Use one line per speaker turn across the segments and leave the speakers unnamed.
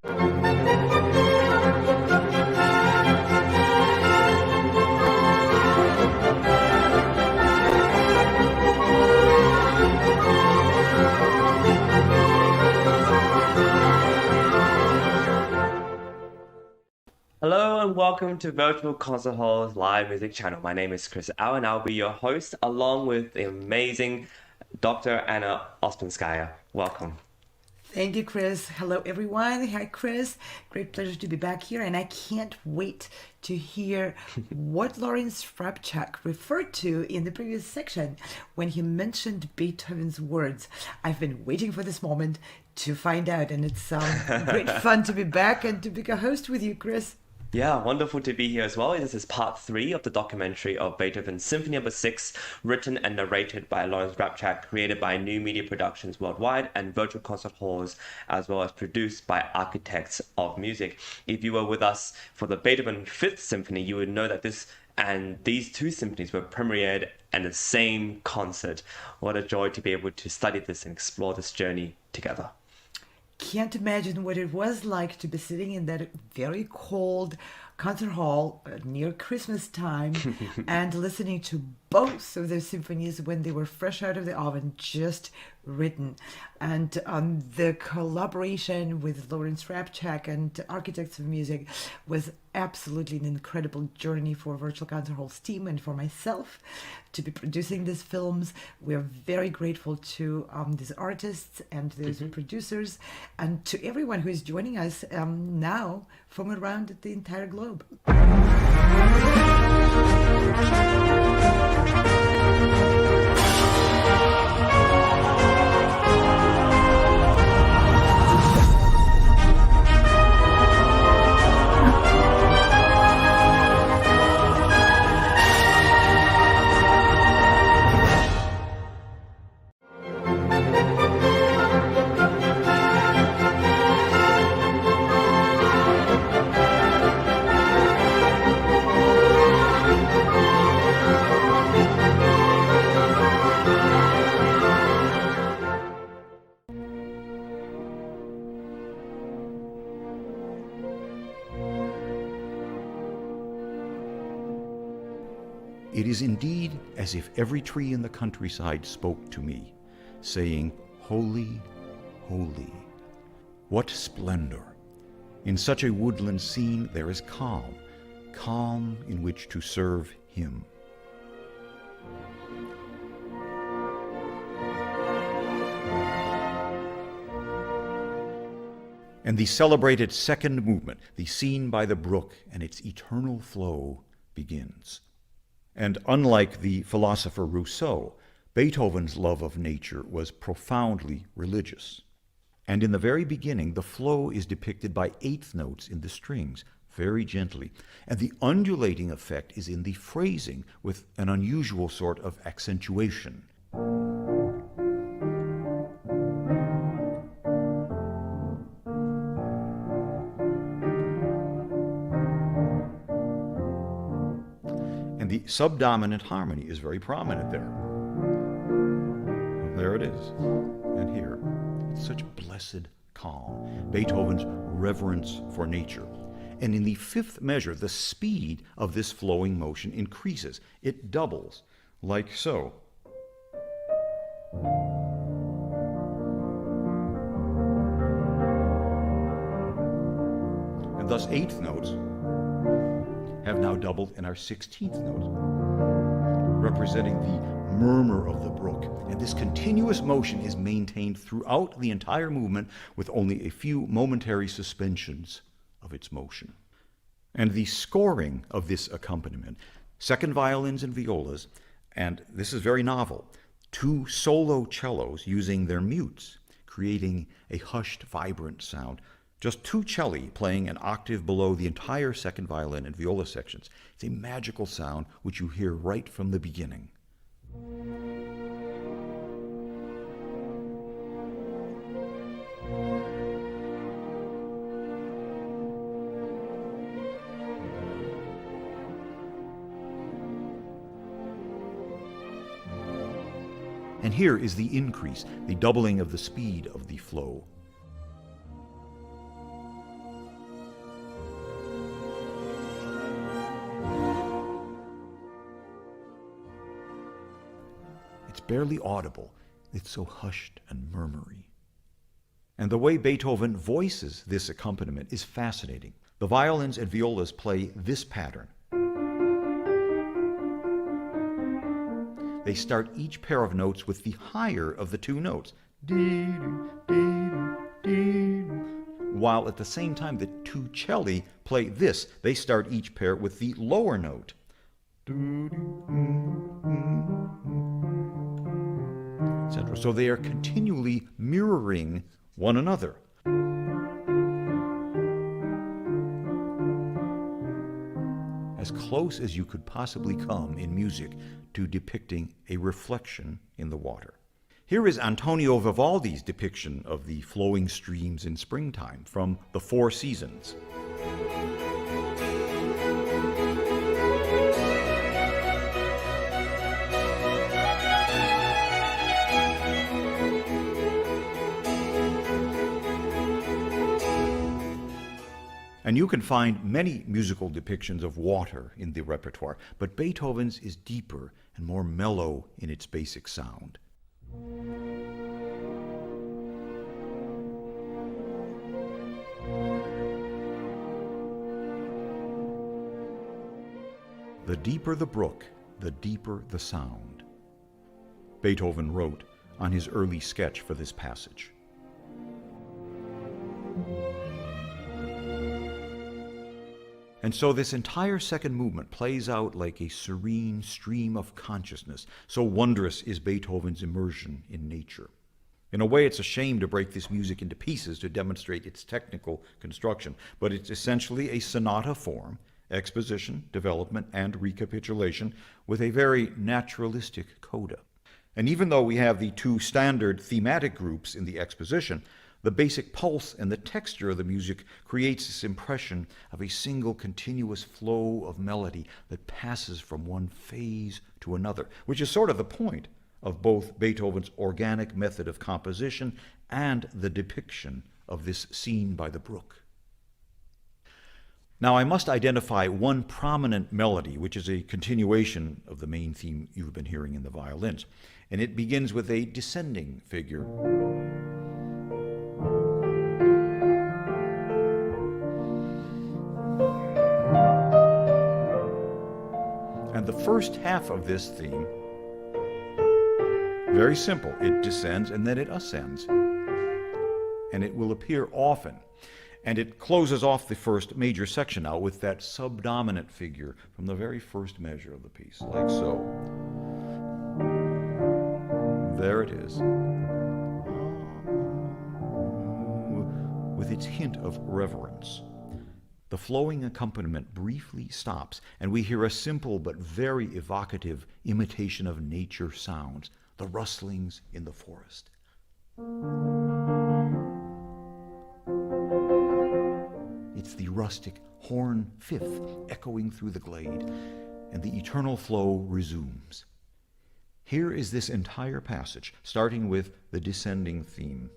Hello and welcome to Virtual Concert Hall's live music channel. My name is Chris Au and I'll be your host along with the amazing Dr. Anna Ostenskaya. Welcome.
Thank you, Chris. Hello, everyone. Hi, Chris. Great pleasure to be back here, and I can't wait to hear what Lawrence Rapchak referred to in the previous section when he mentioned Beethoven's words. I've been waiting for this moment to find out, and it's great fun to be back and to be a host with you, Chris.
Yeah, wonderful to be here as well. This is part 3 of the documentary of Beethoven's Symphony No. 6, written and narrated by Lawrence Rapchak, created by New Media Productions Worldwide and Virtual Concert Halls, as well as produced by Architects of Music. If you were with us for the Beethoven 5th Symphony, you would know that these two symphonies were premiered in the same concert. What a joy to be able to study this and explore this journey together.
Can't imagine what it was like to be sitting in that very cold concert hall near Christmas time and listening to both of those symphonies when they were fresh out of the oven, just written. And the collaboration with Lawrence Rapchak and Architects of Music was absolutely an incredible journey for Virtual Concert Hall's team and for myself to be producing these films. We are very grateful to these artists and those producers and to everyone who is joining us now from around the entire globe.
It is indeed as if every tree in the countryside spoke to me, saying, "Holy, holy." What splendor! In such a woodland scene there is calm, calm in which to serve Him. And the celebrated second movement, the scene by the brook and its eternal flow, begins. And unlike the philosopher Rousseau, Beethoven's love of nature was profoundly religious. And in the very beginning, the flow is depicted by eighth notes in the strings, very gently. And the undulating effect is in the phrasing with an unusual sort of accentuation. And the subdominant harmony is very prominent there. There it is. And here, it's such blessed calm. Beethoven's reverence for nature. And in the fifth measure, the speed of this flowing motion increases. It doubles, like so. And thus eighth notes have now doubled in our 16th note, representing the murmur of the brook. And this continuous motion is maintained throughout the entire movement with only a few momentary suspensions of its motion. And the scoring of this accompaniment, second violins and violas, and this is very novel, 2 solo cellos using their mutes, creating a hushed, vibrant sound. Just 2 celli playing an octave below the entire second violin and viola sections. It's a magical sound which you hear right from the beginning. And here is the increase, the doubling of the speed of the flow. It's barely audible. It's so hushed and murmury. And the way Beethoven voices this accompaniment is fascinating. The violins and violas play this pattern. They start each pair of notes with the higher of the two notes, while at the same time the two celli play this. They start each pair with the lower note. Etc. So they are continually mirroring one another. As close as you could possibly come in music to depicting a reflection in the water. Here is Antonio Vivaldi's depiction of the flowing streams in springtime from The Four Seasons. And you can find many musical depictions of water in the repertoire, but Beethoven's is deeper and more mellow in its basic sound. The deeper the brook, the deeper the sound. Beethoven wrote on his early sketch for this passage. And so this entire second movement plays out like a serene stream of consciousness. So wondrous is Beethoven's immersion in nature. In a way, it's a shame to break this music into pieces to demonstrate its technical construction, but it's essentially a sonata form, exposition, development, and recapitulation with a very naturalistic coda. And even though we have the two standard thematic groups in the exposition, the basic pulse and the texture of the music creates this impression of a single continuous flow of melody that passes from one phase to another, which is sort of the point of both Beethoven's organic method of composition and the depiction of this scene by the brook. Now, I must identify one prominent melody, which is a continuation of the main theme you've been hearing in the violins, and it begins with a descending figure. And the first half of this theme, very simple. It descends and then it ascends. And it will appear often. And it closes off the first major section now with that subdominant figure from the very first measure of the piece, like so. There it is. With its hint of reverence. The flowing accompaniment briefly stops, and we hear a simple but very evocative imitation of nature sounds, the rustlings in the forest. It's the rustic horn fifth echoing through the glade, and the eternal flow resumes. Here is this entire passage, starting with the descending theme.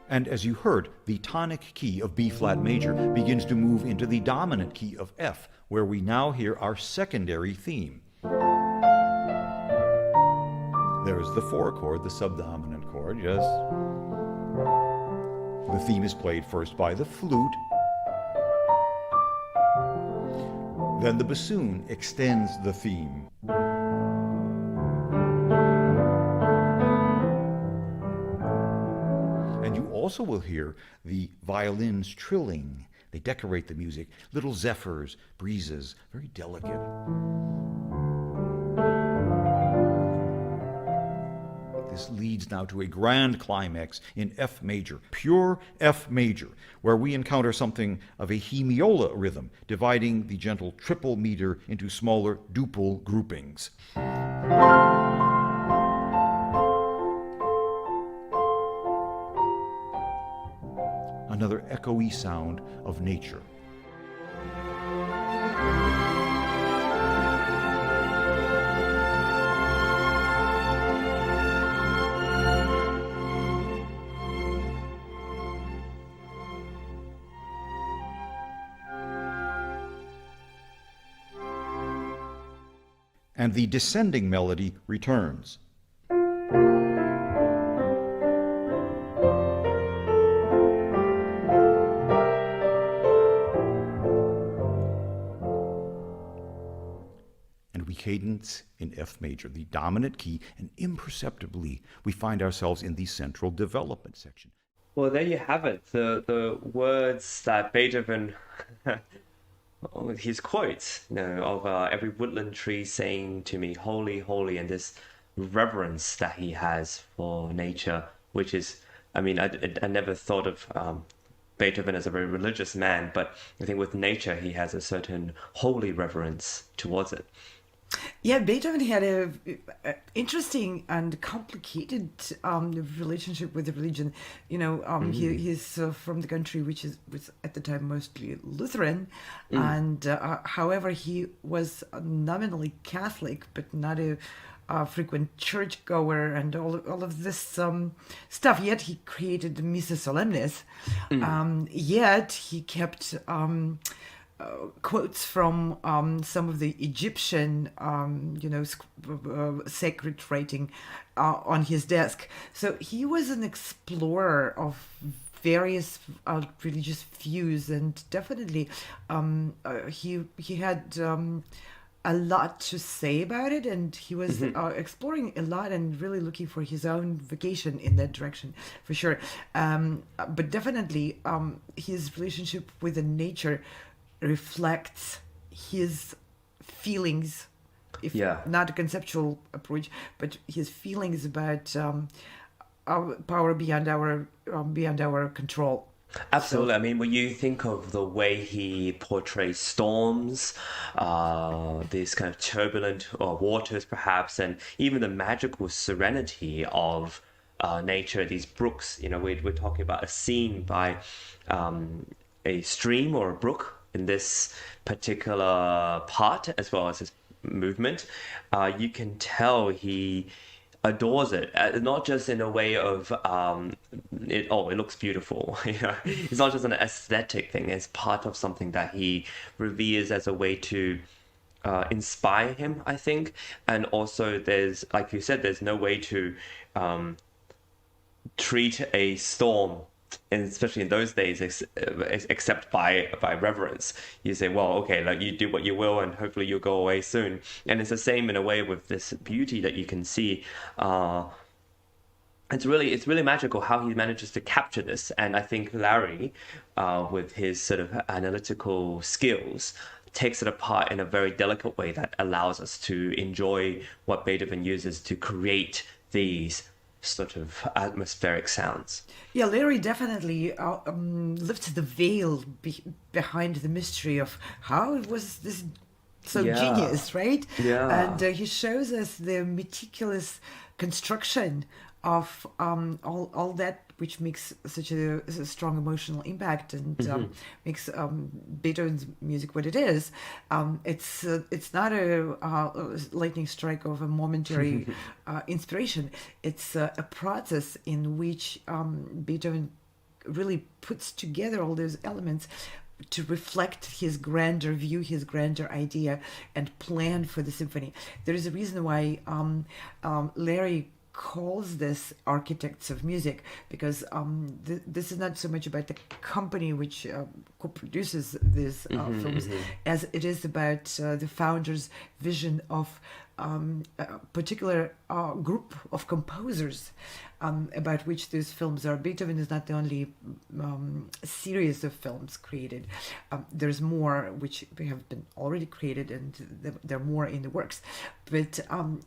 And as you heard, the tonic key of B-flat major begins to move into the dominant key of F, where we now hear our secondary theme. There's the 4 chord, the subdominant chord, yes. The theme is played first by the flute, Then the bassoon extends the theme. And you also will hear the violins trilling. They decorate the music, little zephyrs, breezes, very delicate. This leads now to a grand climax in F major, pure F major, where we encounter something of a hemiola rhythm, dividing the gentle triple meter into smaller duple groupings. Another echoey sound of nature. And the descending melody returns. And we cadence in F major, the dominant key, and imperceptibly we find ourselves in the central development section.
Well, there you have it. The words that Beethoven, his quotes, of every woodland tree saying to me, "Holy, holy," and this reverence that he has for nature, which is, I mean, I never thought of Beethoven as a very religious man, but I think with nature he has a certain holy reverence towards it.
Yeah, Beethoven had a interesting and complicated relationship with the religion. He's from the country which was at the time mostly Lutheran, and however he was nominally Catholic, but not a frequent churchgoer and all of this stuff. Yet he created the Missa Solemnis. Yet he kept quotes from some of the Egyptian, sacred writing on his desk. So he was an explorer of various religious views, and definitely he had a lot to say about it, and he was exploring a lot and really looking for his own vocation in that direction, for sure. But definitely his relationship with the nature reflects his feelings, if not a conceptual approach, but his feelings about our power beyond our control.
Absolutely. I mean, when you think of the way he portrays storms, these kind of turbulent waters, perhaps, and even the magical serenity of nature, these brooks, we're talking about a scene by a stream or a brook in this particular part, as well as his movement. You can tell he adores it, not just in a way of it looks beautiful. It's not just an aesthetic thing. It's part of something that he reveres as a way to inspire him, I think. And also there's, like you said, there's no way to treat a storm, and especially in those days, except by reverence. You say, well, okay, like, you do what you will, and hopefully you'll go away soon. And it's the same in a way with this beauty that you can see. It's really magical how he manages to capture this. And I think Larry, with his sort of analytical skills, takes it apart in a very delicate way that allows us to enjoy what Beethoven uses to create these sort of atmospheric sounds.
Yeah, Larry definitely lifts the veil behind the mystery of how it was this so genius, right?
Yeah.
And he shows us the meticulous construction of all that which makes such a strong emotional impact and makes Beethoven's music what it is. It's not a lightning strike of a momentary inspiration. It's a process in which Beethoven really puts together all those elements to reflect his grander view, his grander idea, and plan for the symphony. There is a reason why Larry calls this architects of music because this is not so much about the company which co-produces these films as it is about the founder's vision of a particular group of composers about which these films are. Beethoven is not the only series of films created. There's more which have been already created, and there are more in the works. But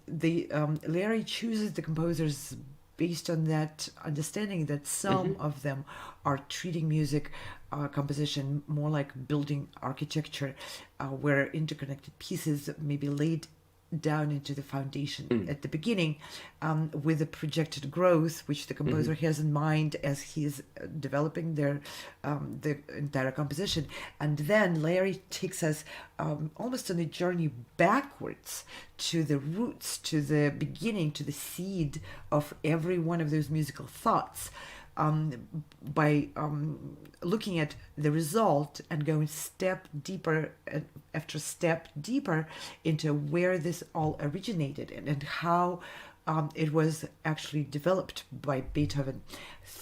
Larry chooses the composers based on that understanding that some of them are treating music composition more like building architecture, where interconnected pieces may be laid down into the foundation at the beginning, with a projected growth which the composer has in mind as he is developing the entire composition. And then Larry takes us almost on a journey backwards to the roots, to the beginning, to the seed of every one of those musical thoughts, by looking at the result and going step deeper after step deeper into where this all originated and how it was actually developed by Beethoven.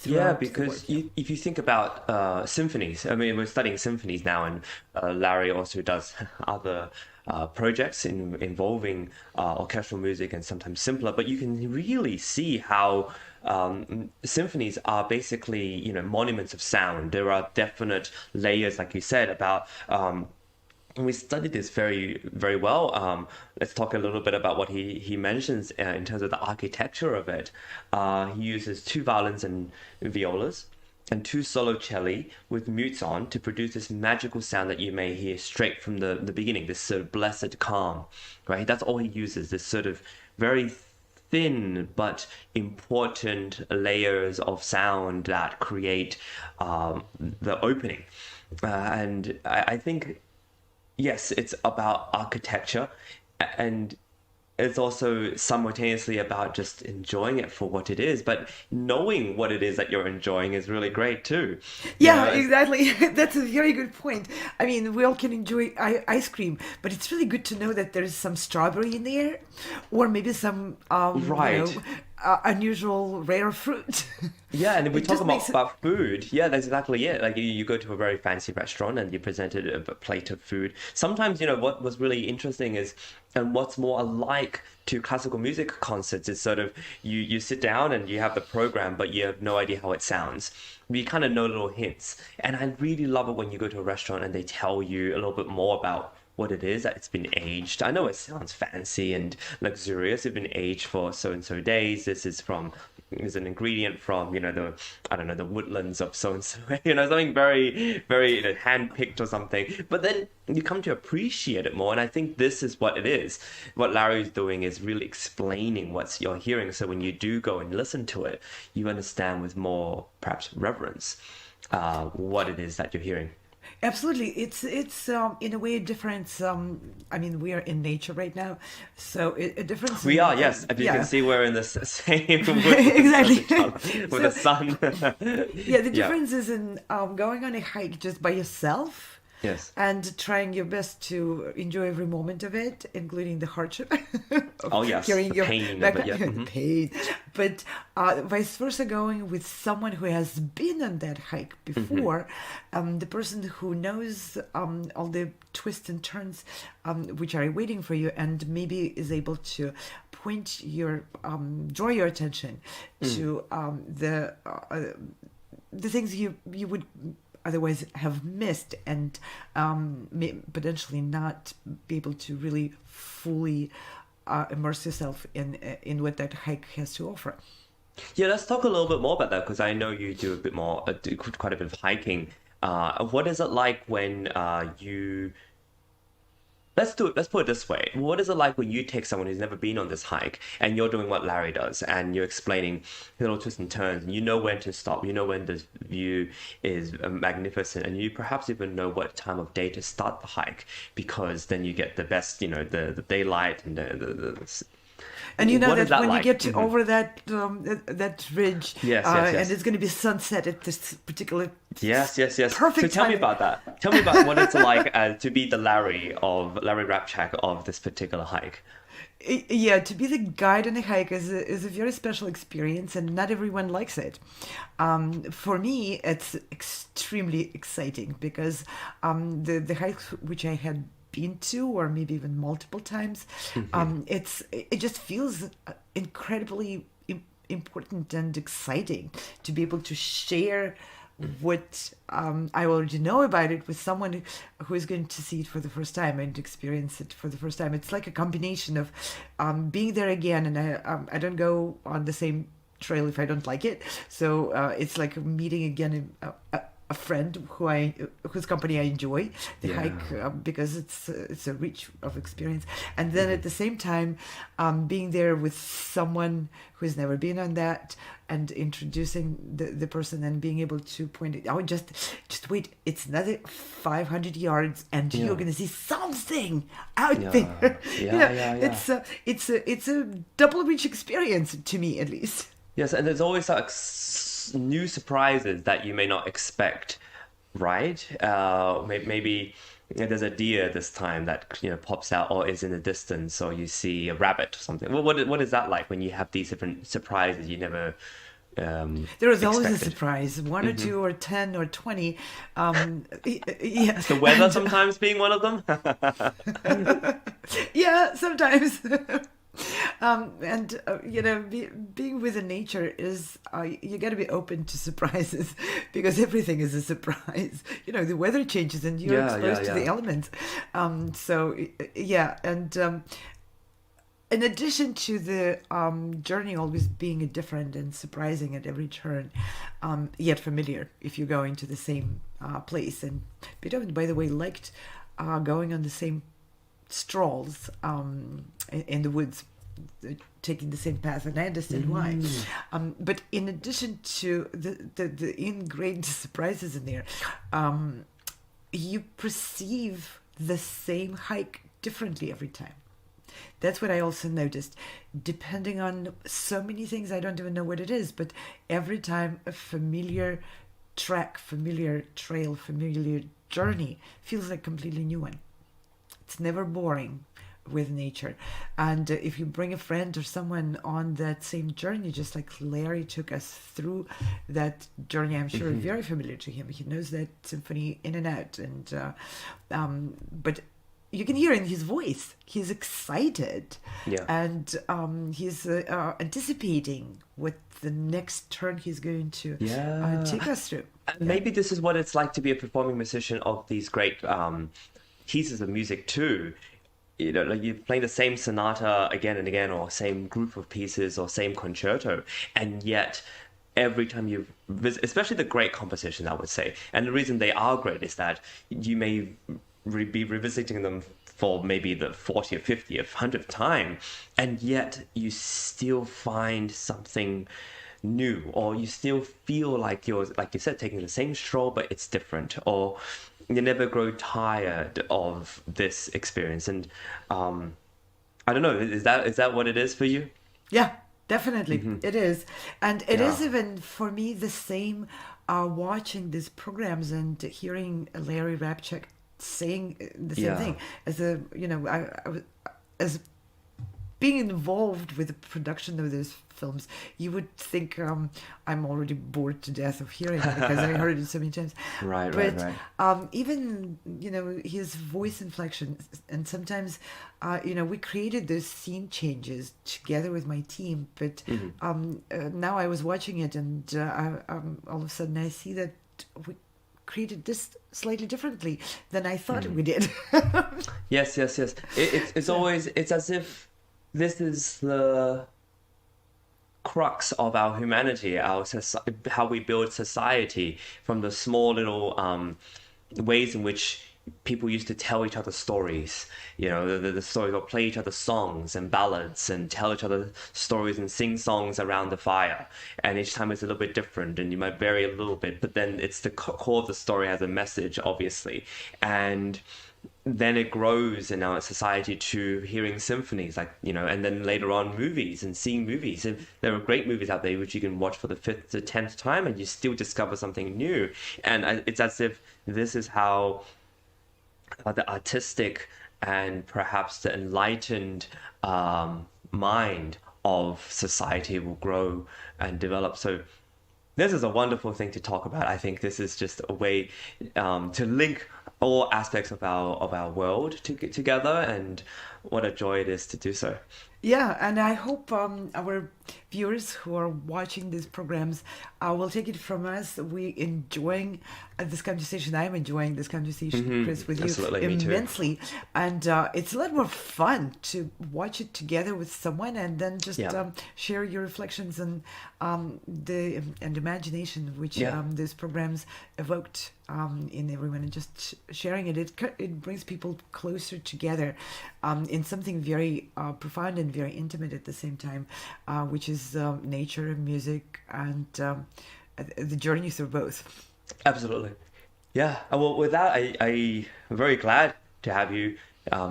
Yeah, because if you think about symphonies, I mean, we're studying symphonies now, and Larry also does other projects involving orchestral music and sometimes simpler, but you can really see how symphonies are basically, monuments of sound. There are definite layers, like you said, about and we studied this very, very well. Let's talk a little bit about what he mentions in terms of the architecture of it. He uses 2 violins and violas and 2 solo celli with mutes on to produce this magical sound that you may hear straight from the beginning, this sort of blessed calm, right? That's all he uses, this sort of very thin but important layers of sound that create the opening. And I think, yes, it's about architecture, and it's also simultaneously about just enjoying it for what it is, but knowing what it is that you're enjoying is really great too.
Yeah, exactly. That's a very good point. I mean, we all can enjoy ice cream, but it's really good to know that there's some strawberry in the air, or maybe some unusual rare fruit.
Yeah, and if we talk about food, yeah, that's exactly it. Like you go to a very fancy restaurant and you're presented a plate of food. Sometimes, what was really interesting is, and what's more alike to classical music concerts is sort of you sit down and you have the program, but you have no idea how it sounds. You kind of know little hints. And I really love it when you go to a restaurant and they tell you a little bit more about what it is, that it's been aged. I know it sounds fancy and luxurious. It's been aged for so and so days. This is an ingredient from the woodlands of so and so, something very, very hand-picked or something. But then you come to appreciate it more, and I think this is what it is. What Larry's doing is really explaining what you're hearing, so when you do go and listen to it, you understand with more perhaps reverence what it is that you're hearing.
Absolutely. It's in a way a difference. I mean, we are in nature right now, so a difference.
We are, yes. As you can see, we're in the same
exactly
with the sun.
Yeah, the difference is in going on a hike just by yourself.
Yes.
And trying your best to enjoy every moment of it, including the hardship
of
carrying your
pain,
backpack. Pain. But vice versa, going with someone who has been on that hike before, the person who knows all the twists and turns which are waiting for you, and maybe is able to draw your attention to the things you would otherwise have missed, and may potentially not be able to really fully immerse yourself in what that hike has to offer.
Yeah, let's talk a little bit more about that, because I know you do quite a bit of hiking. What is it like when you... Let's put it this way. What is it like when you take someone who's never been on this hike and you're doing what Larry does and you're explaining little twists and turns, and you know when to stop, you know when the view is magnificent, and you perhaps even know what time of day to start the hike, because then you get the best, the daylight and the
and you know that when
like?
You get over that ridge,
yes.
And it's going to be sunset at this particular
yes.
perfect
so tell me about that. Tell me about what it's like to be the Larry Rapchak of this particular hike.
Yeah, to be the guide on a hike is a very special experience, and not everyone likes it. For me, it's extremely exciting because the hikes which I had been to, or maybe even multiple times, it just feels incredibly important and exciting to be able to share what I already know about it with someone who is going to see it for the first time and experience it for the first time. It's like a combination of being there again, and I don't go on the same trail if I don't like it. So it's like meeting again a friend whose company I enjoy the
Yeah.
hike because it's a rich of experience, and then at the same time being there with someone who's never been on that and introducing the person and being able to point it out. Just wait, it's another 500 yards and
Yeah.
you're gonna see something out
Yeah.
there.
Yeah.
It's a double rich experience to me, at least.
Yes, and there's always like new surprises that you may not expect, right? Maybe there's a deer this time that pops out or is in the distance, or you see a rabbit or something. Well, what is that like when you have these different surprises you never
There is always a
expected?
surprise, one or two or 10 or 20. Yeah,
The weather
and,
sometimes being one of them.
yeah, sometimes. Being with the nature is you got to be open to surprises because everything is a surprise. The weather changes and you're exposed to the elements. In addition to the journey always being different and surprising at every turn, yet familiar if you go into the same place. And Beethoven, by the way, liked going on the same strolls in the woods, taking the same path, and I understand why. But in addition to the ingrained surprises in there, you perceive the same hike differently every time. That's what I also noticed. Depending on so many things, I don't even know what it is, but every time a familiar track, familiar trail, familiar journey feels like a completely new one. It's never boring with nature. And if you bring a friend or someone on that same journey, just like Larry took us through that journey, I'm sure very familiar to him. He knows that symphony in and out. But you can hear in his voice, he's excited.
Yeah.
And he's anticipating what the next turn he's going to take us through.
Maybe this is what it's like to be a performing musician of these great pieces of music too. Like you're playing the same sonata again and again, or same group of pieces, or same concerto, and yet every time you visit, especially the great compositions, I would say, and the reason they are great is that you may be revisiting them for maybe the 40th, 50th, 100th time, and yet you still find something new, or you still feel like you're, like you said, taking the same stroll, but it's different, or you never grow tired of this experience. And I don't know, is that what it is for you?
Yeah, definitely. It is. And it is even for me the same watching these programs and hearing Larry Rapchak saying the same thing as as being involved with the production of those films. You would think I'm already bored to death of hearing it because I heard it so many times.
Right.
Even his voice inflection, and sometimes we created those scene changes together with my team. But now I was watching it, and all of a sudden I see that we created this slightly differently than I thought we did.
Yes. It's always, it's as if this is the crux of our humanity, how we build society, from the small little ways in which people used to tell each other stories. The stories, or play each other songs and ballads and tell each other stories and sing songs around the fire. And each time it's a little bit different, and you might vary a little bit, but then it's the core of the story has a message, obviously. And then it grows in our society to hearing symphonies, and then later on movies and seeing movies. And there are great movies out there which you can watch for the 5th to 10th time, and you still discover something new. And it's as if this is how the artistic and perhaps the enlightened mind of society will grow and develop. So this is a wonderful thing to talk about. I think this is just a way to link all aspects of our world together, and what a joy it is to do so.
Yeah, and I hope our viewers who are watching these programs will take it from us. We enjoying this conversation. I'm enjoying this conversation, Chris, with you
Absolutely, me too.
immensely. And it's a lot more fun to watch it together with someone and then just share your reflections and and imagination which these programs evoked in everyone, and just sharing it. It brings people closer together in something very profound and very intimate at the same time, which is nature, music, and the journey through both.
Absolutely. Yeah. Well, with that, I'm very glad to have you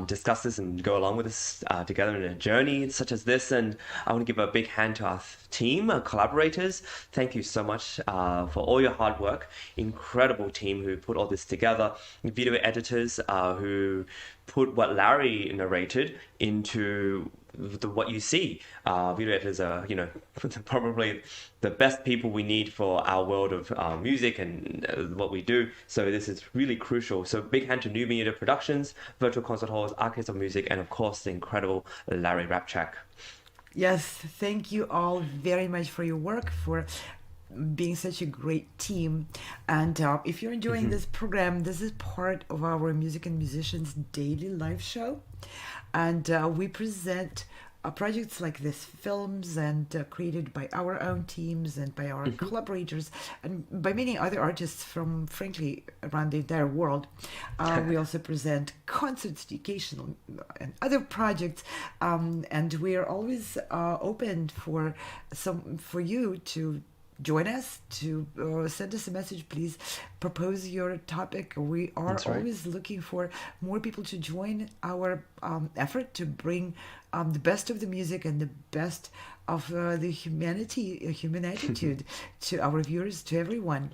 discuss this and go along with us together in a journey such as this. And I want to give a big hand to our team, our collaborators. Thank you so much for all your hard work. Incredible team who put all this together. Video editors who put what Larry narrated into what you see. Video editors are, probably the best people we need for our world of music and what we do. So this is really crucial. So big hand to New Media Productions, Virtual Concert Halls, Archives of Music, and of course the incredible Larry Rapchak.
Yes, thank you all very much for your work, for being such a great team. And if you're enjoying this program, this is part of our Music and Musicians daily live show. And we present projects like this, films, and created by our own teams and by our collaborators and by many other artists from, frankly, around the entire world. We also present concerts, educational, and other projects, and we are always open for you to join us, to send us a message. Please propose your topic. We are always looking for more people to join our effort to bring the best of the music and the best of the human attitude to our viewers, to everyone.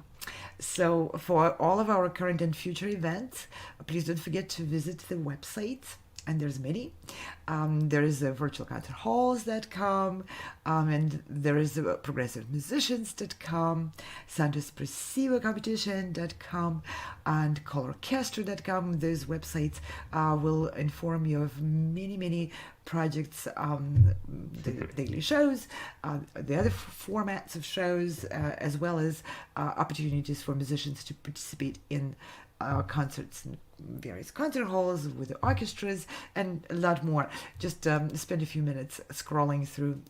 So for all of our current and future events, please don't forget to visit the website. And there's many. There is virtualconcerthalls.com, and there is progressivemusicians.com, soundespressivocompetition.com, and colorchestra.com. Those websites will inform you of many, many projects, the daily shows, the other formats of shows, as well as opportunities for musicians to participate in concerts in various concert halls with the orchestras and a lot more. Just spend a few minutes scrolling through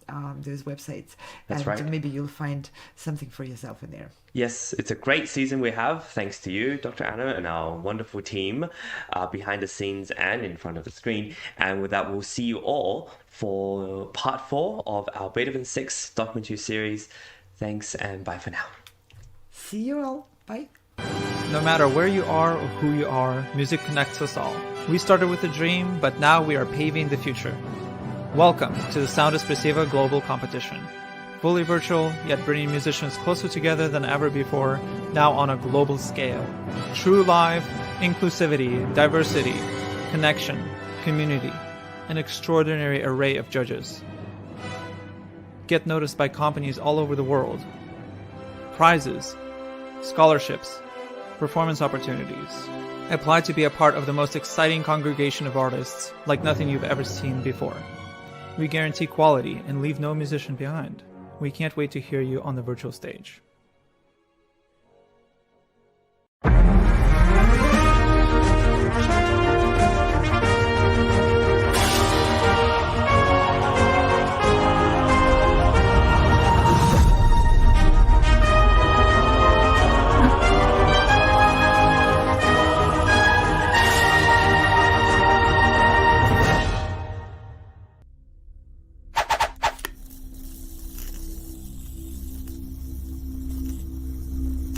those websites.
That's right.
Maybe you'll find something for yourself in there.
Yes, it's a great season we have, thanks to you, Dr. Anna, and our wonderful team behind the scenes and in front of the screen. And with that, we'll see you all for part 4 of our Beethoven 6 documentary series. Thanks, and bye for now.
See you all. Bye.
No matter where you are or who you are, music connects us all. We started with a dream, but now we are paving the future. Welcome to the Sound Espressiva Global Competition. Fully virtual, yet bringing musicians closer together than ever before, now on a global scale. True live, inclusivity, diversity, connection, community, an extraordinary array of judges. Get noticed by companies all over the world. Prizes, scholarships, performance opportunities. Apply to be a part of the most exciting congregation of artists like nothing you've ever seen before. We guarantee quality and leave no musician behind. We can't wait to hear you on the virtual stage.